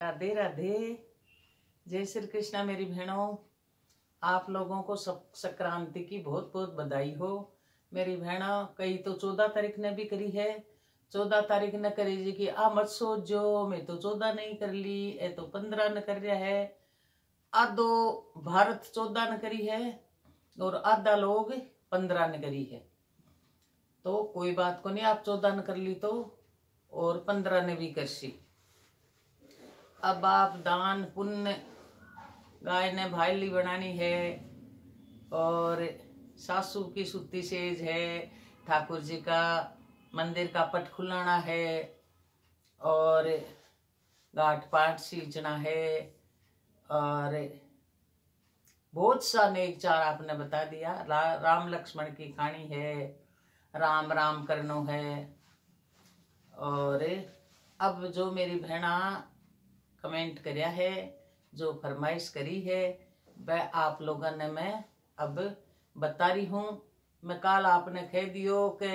राधे राधे। जय श्री कृष्णा मेरी बहनों। आप लोगों को सब संक्रांति की बहुत बहुत बधाई हो। मेरी बहना कई तो 14 तारीख ने भी करी है, 14 तारीख ने करी जी कि आ मत सोचो मैं तो 14 नहीं कर ली, ए तो 15 न कर रहा है। आधो भारत 14 न करी है और आधा लोग 15 न करी है। तो कोई बात को नहीं, आप 14 न कर ली तो और 15 ने भी कर सी। अब आप दान पुण्य गाय ने भाईली बनानी है और सासू की सुत्ती सेज है, ठाकुर जी का मंदिर का पट खुलाना है और घाट पाट सींचना है और बहुत सा नेक चार आपने बता दिया। राम लक्ष्मण की कहानी है, राम राम करनो है। और अब जो मेरी बहना कमेंट करया है, जो फरमाइश करी है, वह आप लोगों ने मैं अब बता रही हूँ। मैं कल आपने कह दियो कि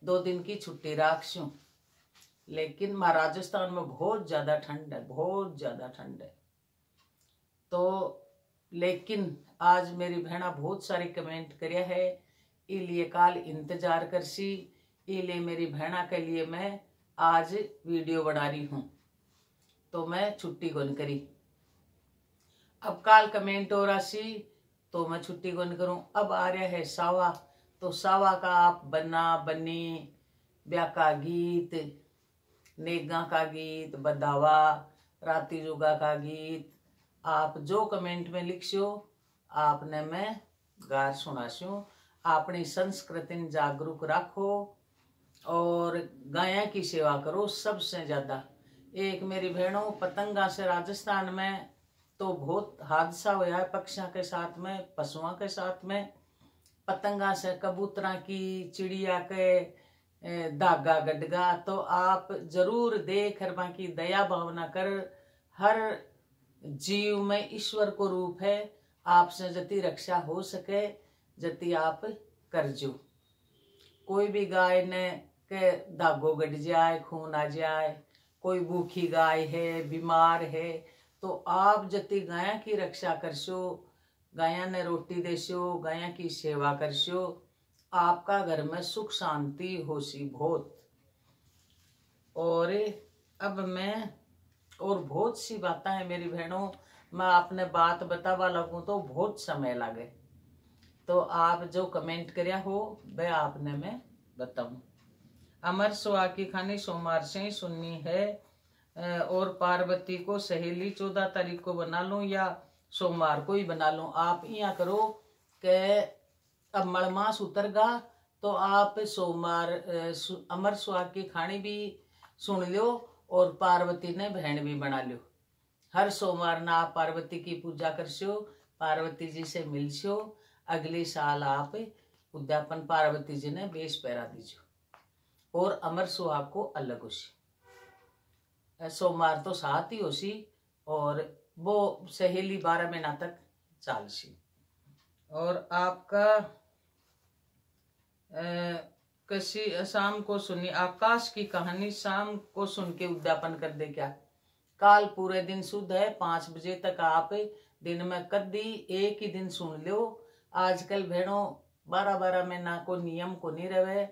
2 दिन की छुट्टी राखशू, लेकिन राजस्थान में बहुत ज्यादा ठंड है, बहुत ज्यादा ठंड है। तो लेकिन आज मेरी बहना बहुत सारी कमेंट करया है, इसलिए काल इंतजार करसी। इसलिए मेरी बहना के लिए मैं आज वीडियो बना रही हूँ, तो मैं छुट्टी कौन करी। अब काल कमेंट हो राशि तो मैं छुट्टी कौन करूं। अब आ रहा है सावा, तो सावा का आप बन्ना बन्नी ब्याह का गीत, नेगा का गीत, बदावा राती जोगा का गीत, आप जो कमेंट में लिखियो आपने मैं गार सुनाशू। अपनी संस्कृति जागरूक रखो और गाया की सेवा करो सबसे ज्यादा। एक मेरी बहनों पतंगा से राजस्थान में तो बहुत हादसा हुआ है, पक्षियों के साथ में, पशुओं के साथ में। पतंगा से कबूतरा की, चिड़िया के धागा गडगा, तो आप जरूर देख हर की दया भावना कर। हर जीव में ईश्वर को रूप है, आपसे जति रक्षा हो सके जति आप करजो। कोई भी गाय ने के धागो गड जाए, खून आ जाए, कोई भूखी गाय है, बीमार है, तो आप जति गाया की रक्षा करशो, गाया ने रोटी देशो, गाया की सेवा करशो, आपका घर में सुख शांति होशी बहुत। और अब मैं और बहुत सी बातें हैं मेरी बहनों, मैं आपने बात बतावा लगूं तो बहुत समय लगे। तो आप जो कमेंट करया हो वह आपने मैं बताऊं। अमर सुहा की खानी सोमवार से ही सुननी है और पार्वती को सहेली 14 तारीख को बना लूं या सोमवार को ही बना लूं। आप यहाँ करो कि अब मलमास उतरगा तो आप सोमवार अमर सुहाग की खानी भी सुन लो और पार्वती ने बहन भी बना लो। हर सोमवार ना आप पार्वती की पूजा करशो, पार्वती जी से मिलशो। अगले साल आप उद्यापन पार्वती जी ने बेस पहरा दीजो और अमर सुहाग को अलग होशी। सोमवार तो साथ ही होशी और वो सहेली 12 महीना तक चालशी। और आपका किसी शाम को सुनी आकाश की कहानी, शाम को सुन के उद्यापन कर दे क्या। काल पूरे दिन शुद्ध है, 5 बजे तक आप दिन में कदी एक ही दिन सुन लो। आजकल भेड़ों 12-12 महीना को नियम को नहीं रहे।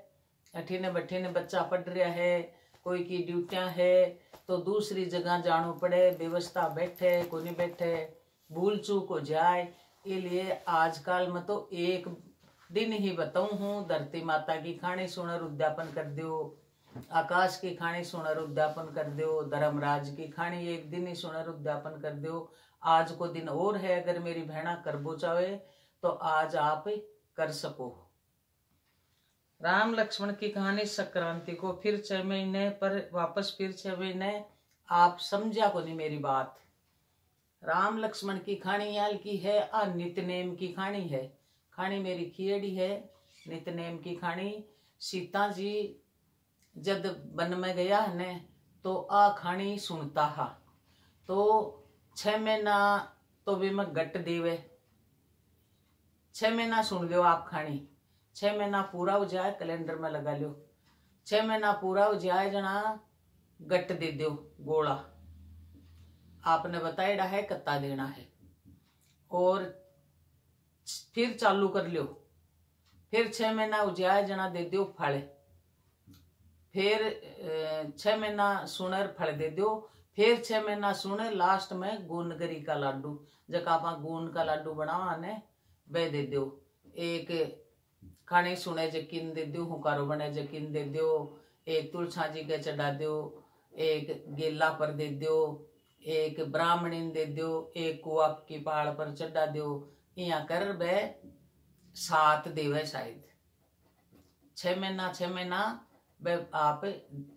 अठीने बठीने बच्चा पढ़ रहा है, कोई की ड्यूटियां है तो दूसरी जगह जानो पड़े, व्यवस्था बैठे को नहीं बैठे, भूल चूक हो जाए। इसलिए आजकल में तो एक दिन ही बताऊं हूँ। धरती माता की खानी सुनर उद्यापन कर दो, आकाश की खानी सुनर उद्यापन कर दो, धर्मराज की खानी एक दिन ही सुनर उद्यापन कर दो। आज को दिन और है, अगर मेरी बहना करबो चाहे तो आज आप कर सको। राम लक्ष्मण की कहानी संक्रांति को फिर 6 महीने पर वापस फिर 6 महीने, आप समझा को नहीं मेरी बात। राम लक्ष्मण की खानी याल की है, नितनेम की खानी है। खानी मेरी खिएड़ी है, नितनेम की खानी। सीता जी जब वन में गया ने तो आ खानी सुनता हा, तो 6 महीना तो भी मैं गट देवे। 6 महीना सुन लो आप खानी, 6 महीना पूरा हो जाए कैलेंडर में लगा लो। 6 महीना पूरा हो जाए जना गट दे दो गोला। आपने बताया है कत्ता देना है, और फिर चालू कर लियो। फिर 6 महीना उजिया जना दे दियो फल, फिर 6 महीना सुनर फल दे दियो, फिर 6 महीना सुने लास्ट में गूंदगरी का लाडू, जब आप गूंद का लाडू बनावा ने वे दे दियो। एक खाने सुने जकिन दे दियो, हुकारो बने जकिन दे दियो, एक तुलसा जी के चढ़ा दियो, एक गेला पर दे दियो, एक ब्राह्मणी दे दियो, एक कुआ की पहाड़ पर चढ़ा दियो। यहाँ कर बे 7 देवे शायद 6 महीना आप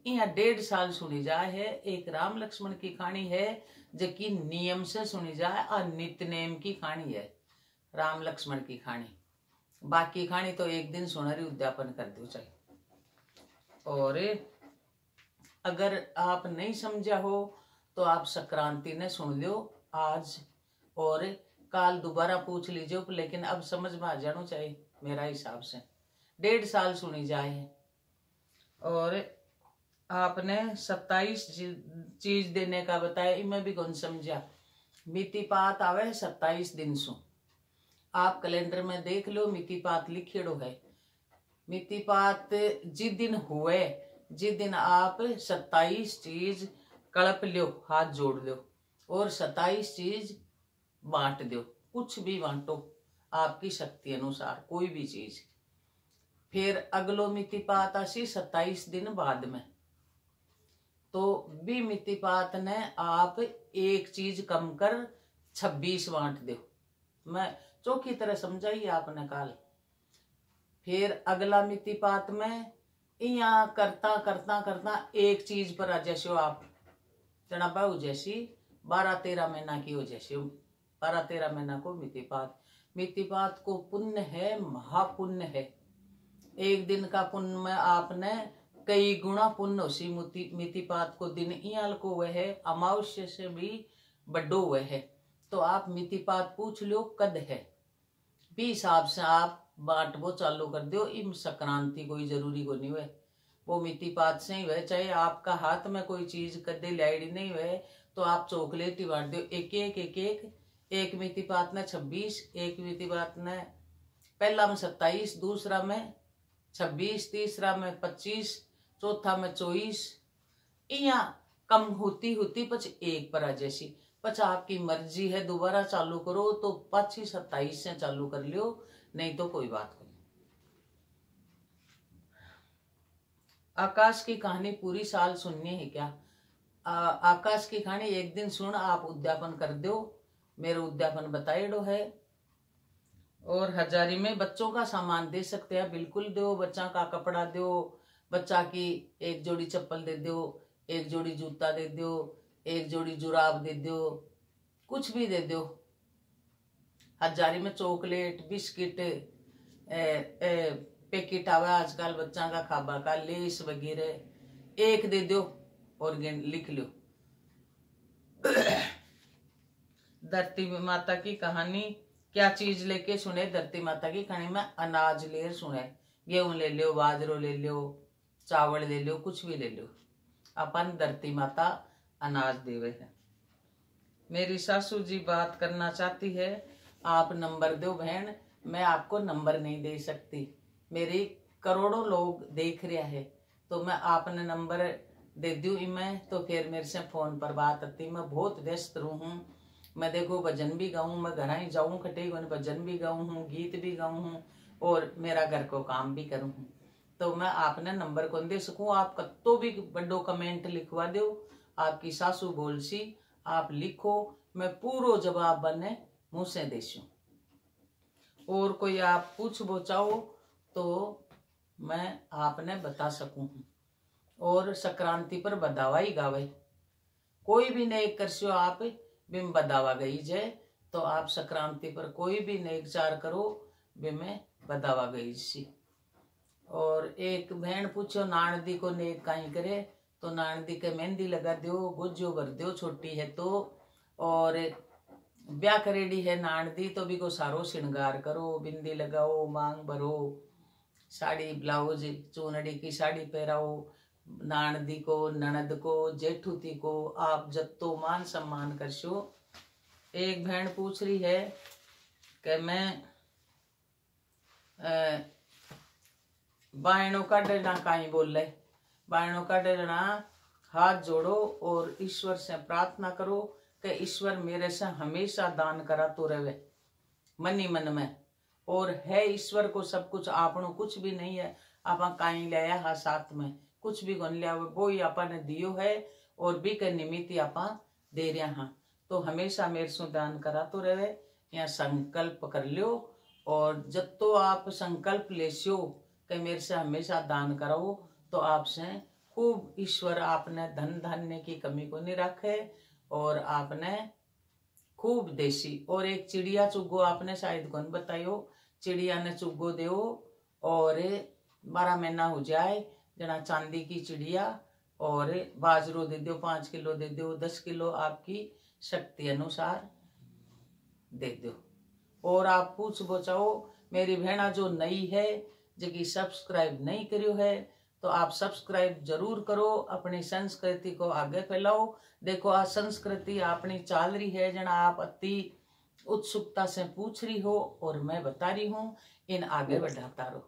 यहाँ 1.5 साल सुनी जाए है। एक राम लक्ष्मण की कहानी है जबकि नियम से सुनी जाए और नित्यनेम की कहानी है राम लक्ष्मण की कहानी। बाकी कहानी तो एक दिन सुनहरी उद्यापन कर दो चाहिए। और अगर आप नहीं समझा हो तो आप संक्रांति ने सुन लो आज, और काल दोबारा पूछ लीजिए, लेकिन अब समझ में आ जाना चाहिए मेरा हिसाब से। 1.5 साल सुनी जाए और आपने 27 चीज देने का बताया, इनमें भी कौन समझा। मितिपात आवे 27 दिन सु, आप कैलेंडर में देख लो मितिपात लिखेड़ो है। मितिपात जिस दिन हुए, जिस दिन आप 27 चीज कड़प लो, हाथ जोड़ लो और 27 चीज बांट दो, कुछ भी बांटो आपकी शक्ति अनुसार कोई भी चीज। फिर अगलो मितिपात आसी 27 दिन बाद में, तो भी मितिपात ने आप एक चीज कम कर 26 बांट दो। मैं चौकी तरह समझाइए आपने काल। फिर अगला मितिपात में यहाँ करता करता करता एक चीज पर आ जैसे आप जना पाऊ, जैसी 12-13 महीना की हो, जैसे 12-13 महीना को मितिपात। मितिपात को पुण्य है, महापुण्य है। एक दिन का पुण्य में आपने कई गुना पुण्य उसी मितिपात को दिन इयाल को वह है, अमावस्या से भी बड्डो हुए है। तो आप मितिपात पूछ लो कद है, भी हिसाब से आप बांट वो चालू कर दो। इम संक्रांति कोई जरूरी को नहीं हुए, वो मितिपात से ही वह, चाहे आपका हाथ में कोई चीज कदे लाइडी नहीं हुए तो आप चॉकलेट ही बांट दो एक एक एक एक। एक मितिपात ने 26, एक मितिपात ने पहला में 27, दूसरा में 26, तीसरा में 25, चौथा में 24। यहाँ कम होती होती पच एक पर आ जैसी, पच आपकी मर्जी है दोबारा चालू करो तो 25, 27 से चालू कर लियो, नहीं तो कोई बात नहीं। आकाश की कहानी पूरी साल सुननी है क्या? आकाश की कहानी एक दिन सुन आप उद्यापन कर दो, मेरे उद्यापन बताएडो है। और हजारी में बच्चों का सामान दे सकते हैं, बिल्कुल दो। बच्चा का कपड़ा दो, बच्चा की एक जोड़ी चप्पल दे दो, एक जोड़ी जूता दे दो, एक जोड़ी जुराब दे दो, कुछ भी दे दो। हजारी में चॉकलेट, बिस्किट, पैकेट आवे आजकल बच्चा का खाबा का, लेस वगैरह एक दे दो और लिख लो। धरती माता की कहानी क्या चीज लेके सुने? धरती माता की कहानी में अनाज ले सुने, गेहूं ले लो, बाजरो ले लो, चावल ले लो, कुछ भी ले लो। अपन धरती माता अनाज देवे है। मेरी सासू जी बात करना चाहती है, आप नंबर दो बहन। मैं आपको नंबर नहीं दे सकती, मेरी करोड़ों लोग देख रहे हैं, तो मैं आपने नंबर दे दूँ इमें तो फिर मेरे से फोन पर बात आती। मैं बहुत व्यस्त रहूँ, मैं देखो भजन भी गाऊँ, मैं घर ही जाऊँ खटे भजन भी गाऊँ हूँ, गीत भी गाऊँ हूँ और मेरा घर को काम भी करूँ हूँ, तो मैं आपने नंबर कौन दे सकूँ। आप कत्तो भी बड़ो कमेंट लिखवा दो, आपकी सासू बोल सी, आप लिखो, मैं पूरा जवाब बने मुँह से देशूँ। और कोई आप पूछ बोचाओ तो मैं आपने बता सकूँ। और संक्रांति पर बदावा ही गावे, कोई भी नेक करस्यो आप बिम बदावा गई जाए, तो आप संक्रांति पर कोई भी नेक चार करो बिमे बदावा गई सी। और एक बहन पूछो नानदी को नेक कहीं करे, तो नानदी के मेहंदी लगा दो, गुज्जो भर दो छोटी है तो, और ब्याह करेडी है नानदी तो भी को सारो श्रृंगार करो, बिंदी लगाओ, मांग भरो, साड़ी ब्लाउज चूनड़ी की साड़ी पहराओ, नानदी को, ननद को, जेठूती को आप जत्तो मान सम्मान करशो। एक बहन पूछ रही है कि मैं बायणों का डरना काई बोले। बायणों का डरना, हाथ जोड़ो और ईश्वर से प्रार्थना करो कि ईश्वर मेरे से हमेशा दान करा तो रहे मन ही मन में। और है ईश्वर को सब कुछ, आपनो कुछ भी नहीं है, आपा काई लाया हा साथ में, कुछ भी गन लिया वो ही आपा ने दियो है और भी के निमित्त आपा दे रहा हाँ। तो हमेशा मेरे सु दान करा तो रहे, या संकल्प कर लियो। और जब तो आप संकल्प लेसियो कि मेरे से हमेशा दान करो, तो आपसे खूब ईश्वर आपने धन धान्य की कमी को नहीं रखे और आपने खूब देसी। और एक चिड़िया चुगो आपने शायद कौन बतायो, चिड़िया ने चुगो दो और 12 महीना हो जाए जना चांदी की चिड़िया, और बाजरो दे दो 5 किलो दे दो, 10 किलो आपकी शक्ति अनुसार दे दो। और आप पूछ बचाओ मेरी बहना जो नई है जो सब्सक्राइब नहीं करियो है, तो आप सब्सक्राइब जरूर करो, अपनी संस्कृति को आगे फैलाओ। देखो आज संस्कृति अपनी चाल रही है जना आप अति उत्सुकता से पूछ रही हो और मैं बता रही हूँ, इन आगे बढ़ाता रहो।